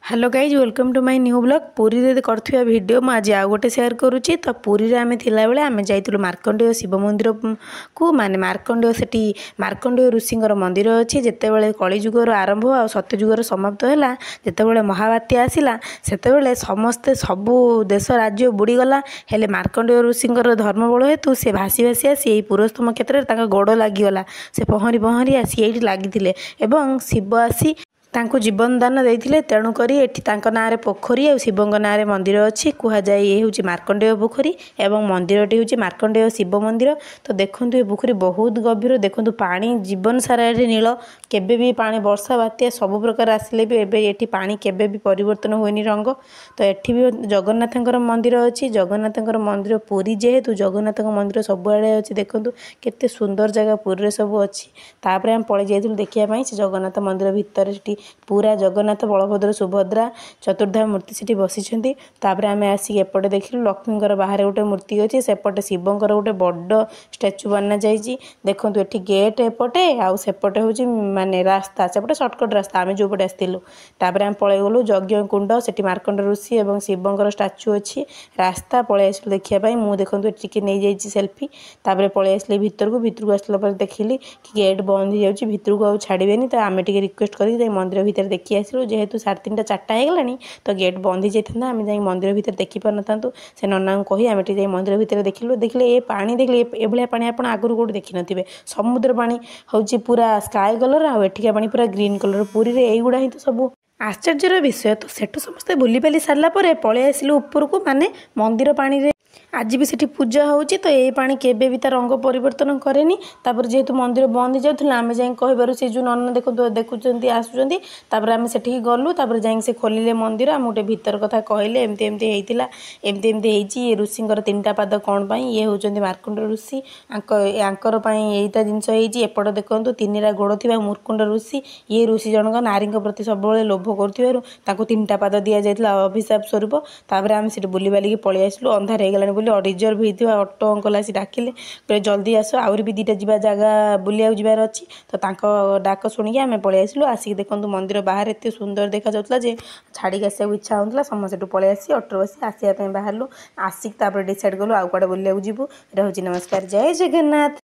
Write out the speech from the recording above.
Hello guys welcome to my new blog Puri रे करथुवा video मु आज आउ गोटे शेयर करूची। तो पुरी रे आमे थिला बेले आमे जाइतुलु मार्कंडेय शिव मंदिर को माने मार्कंडेय सेठी मार्कंडेय ऋषिंगर मंदिर अछि। जेते बेले कली जुगर आरंभ आ सत्य जुगर समाप्त होला, जेते बेले महाबात्या आसिला सेते बेले समस्त सबु देश राज्य बुड़ी गला। हेले मार्कंडेय ऋषिंगर धर्म बळ हेतु से भासी भासी आसी एई पुरस्तम क्षेत्र रे ताका गोड़ लागि गला। से पहरी पहरी आसी एठी लागिथिले एवं शिव आसी तांको जीवन दान देइथिले। तेणु करी एठी तांको नारे पोखरी आ शिवंग नारे मंदिर अछि। कुहा जाय ए होची मार्कंडेय पोखरी एवं मंदिरटी होची मार्कंडेय शिव मंदिर। तो देखंतु ए पोखरी बहुत गभीर, देखंतु पानी जीवन सारा एठी नील। केबे भी पानी वर्षा बात्या सब प्रकार आसिले भी एबे एठी पानी केबे भी परिवर्तन होइनी रंग। तो एठी भी जगन्नाथंकर मंदिर अछि। जगन्नाथंकर मंदिर पुरी जेहेतु जगन्नाथंकर मंदिर सब आड़े अछि। देखंतु केते सुंदर जगह पुरी रे सब अछि। तापरे हम पळे जाइथिलु देखिया पई से जगन्नाथ मंदिर भितर सेठी पूरा जगन्नाथ बलभद्र सुभद्रा चतुर्धा मूर्ति सेठी बसिछंती। तापरे आमे आसी एपटे देखिलु लक्ष्मीकर बाहर गोटे मूर्ति अछि, सेपटे शिवंकर गोटे बड्ड स्टैचू बना जाईची। देखंतु एठी गेट एपटे आ सेपटे होची माने रास्ता, सेपटे शॉर्टकट रास्ता आमे जो पटे आस्तिलु। तापरे हम पळे गलु यज्ञ कुंड, सेठी मार्कंड ऋषि एवं शिवंकर स्टैचू अछि। रास्ता पळे आसिलु देखिया पई। मु देखंतु एठी के नै जाईची सेल्फी। तापरे पळे आसले भितरकु आसला पर देखिली कि गेट बंद हो जाउची, भितरकु आ छाड़िबेनी। तो आमे टिके रिक्वेस्ट करी जाई मंदिर भितर देखि आसिलु। जेहेतु 3:30 4टा हे गलानी तो गेट बंद हो जाइथांदा, आमे जाई मंदिर भितर देखि पारनतांतु। से नन्ना को कहि आमे टिके जाई मंदिर भितर देखिलु। देखले ए पानी देखले एभलिया पानी आपण आगुरु कोड देखि नथिबे। समुद्र पानी होची पूरा स्काई कलर आ एठिका पानी पूरा ग्रीन कलर। पुरी रे एई गुडा ही तो सब आश्चर्यर विषय। तो सेठु समस्त बुली बाली सारला परे पळे आसिलु उपरकू, माने मंदिर पानी रे आज भी सेठी पूजा होची। तो ए पानी केबे भी ता रंग परिवर्तन करेनी। तापर जेहेतु मंदिर बंद हो जाउथला आमे जाई कहबारु से जो नन्न देखुचंती आसुचंती। तापर आमे सेठी गलु, तापर जाई से खोलिले मंदिर। आ मोटे भीतर कथा कहले एमती एमती हेइतिला, एमती एमती हेइची। ऋषिंकर 3टा पाद कोन पई ये होचंती मार्कंड ऋषि। आंकर पई एइटा जिंस हेइची। एपट देखंतु तीनरा गोड़ थिबा मूर्खंड ऋषि। ये ऋषि जनक नारी प्रति सबले लोभ करथिबारु ताको 3टा पाद दिया जाइतला अभिशाप स्वरूप। तापर आमे सेठी बुली बाली के पळे आसिलु। अंधार हे गलानी बोली रिजर्व हेइथिबा ऑटो अंकल आसी डाकिले, कहले जल्दी आसो आउरी भी 2टा जिबा जागा बुलिया जिबार अछि। तो तांको डाक सुनिके आमे पळे आसिलु। आसी देखंतु मंदिर बाहर एते सुंदर देखा जाउतला जे छाड़ी आसिया इच्छा होतला। समस्त सेठु पळे आसी ऑटो बसी आसिया पई बाहरलु। आसी तापर डिसाइड गलु आउ कोडे बुलिया जिबु। एटा होची नमस्कार, जय जगन्नाथ।